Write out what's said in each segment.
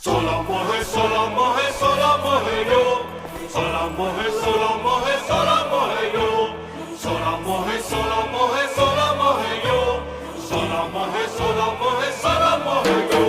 Sola mohe, sola mohe, sola mohe yo. Sola mohe, sola mohe, sola mohe yo. Sola mohe, sola mohe, sola mohe yo. Sola mohe, sola mohe, sola mohe yo.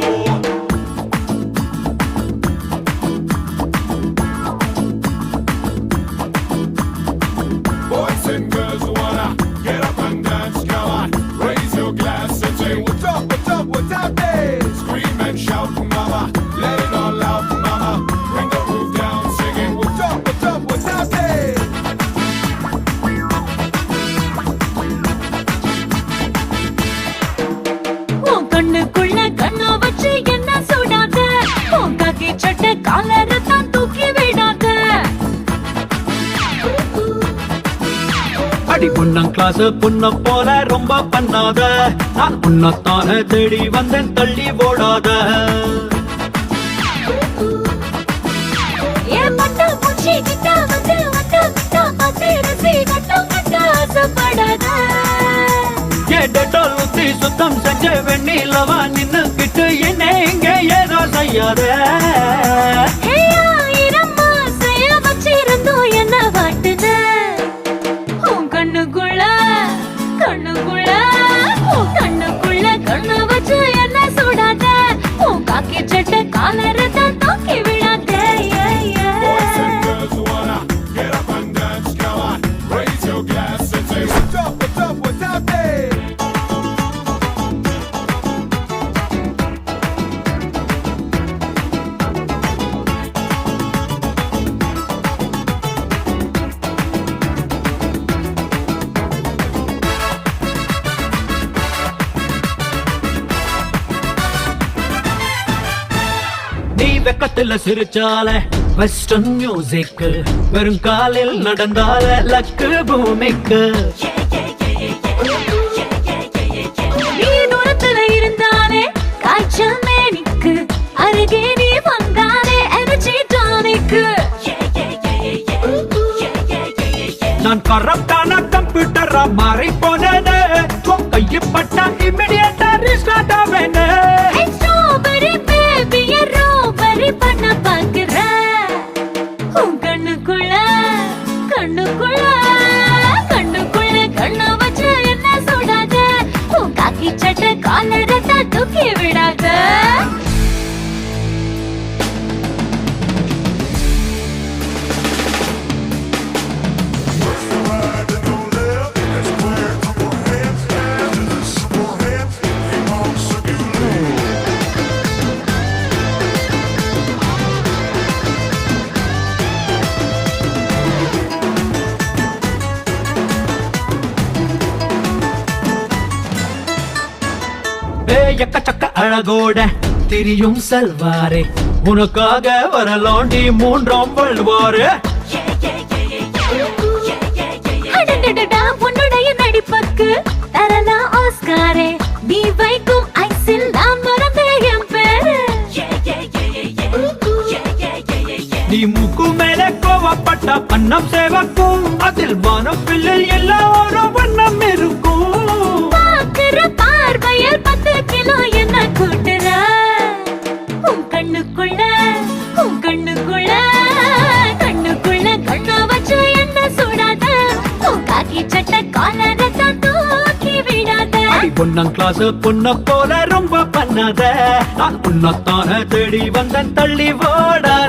Boys and girls who wanna get up and dance, come on, raise your glass and say, what's up, what's up, what's up there? Scream and shout, mama, let it all out, mama. Bring the roof down, singing, what's up, what's up, what's up there? உன் கண்ணுக்குள்ள கண்ணா வச்சு என்ன சுடாத, உன் காக்கி சட்டை காலரை தான் தூக்கி விடாத. அடி பொண்ணம் கிளாஸ் பொண்ண போல ரொம்ப பண்ணாத, நான் உன்னத்தான தேடி வந்தேன் தள்ளி ஓடாத. என் மட்டை பூச்சி கிட்ட வந்து வட்ட விட்டா பார்த்து ரசி கட்டம் கட்ட ஆசைப்படாத. ஏ டெட்டால் ஊத்தி சுத்தம் செஞ்ச வெண்ணிலவா நின்னுக்கிட்டு என்ன இங்க ஏதோ செய்யாத. ஹே, ஆயிரம் ஆசைய வச்சிருந்தோம் என்ன வாட்டுத. உன் கண்ணுக்குள்ள கண்ணுக்குள்ள உன் கண்ணுக்குள்ள கண்ணு வச்சு என்ன சுடாத, உன் காக்கி சட்டை காலரை தான் தூக்கி விடாத. Boys and girls who wanna get up and dance, come on, raise your glass and say, what's up, what's up, what's up there? நீ வெக்கத்துல சிரிச்சால வெஸ்டர்ன் மியூசிக், வெறும் காலில் நடந்தால லக்கு பூமிக்கு. நீ தூரத்துல இருந்தாலே காய்ச்சல் மேனிக்கு, அருகே நீ வந்தாலே எனர்ஜி டானிக்கு. நான் கரப்டான கம்ப்யூட்டரா மாறி போனது, கையப்பட்டா இமிடியேட்டா ரீஸ்டார்ட் ஆவேனே. ஸ்ட்ராபெரி பேபிய ரோபரி பண்ண பாக்குற. உன் கண்ணுக்குள்ள கண்ணுக்குள்ள கண்ணுக்குள்ள கண்ணு வச்சு என்ன சுடாத, உன் காக்கி சட்டை காலரை தான் தூக்கி விடாத. எக்கச்சக்க அழகோட திரியும் செல்வாரே, உனக்காக வரலாண்டி மூன்றாம் வள்வாரு. அடடடடா, உன்னுடைய நடிப்புக்கு தரலாம் ஆஸ்காரே, நீ வைக்கும் ஐஸில் நான் மறந்தேன் என் பேரு. நீ மூக்கு மேல கோவப்பட்ட பண்ணம் சேவக்கும், அதில் வானம் பிள்ளைல் எல்லாரும் வண்ணம் இருக்கும். பாக்குற பார்வையில் 10 கிலோ என்ன கூட்டுற. உன் கண்ணுக்குள்ள உன் கண்ணுக்குள்ள கண்ணுக்குள்ள கண்ணு வச்சு என்ன சுடாத, உன் காக்கி சட்டை காலரை தான் தூக்கி விடாத. பொண்ணம் கிளாஸ் பொண்ண போல ரொம்ப பண்ணாத, நான் உன்னத்தான தேடி வந்தேன் தள்ளி ஓடாத.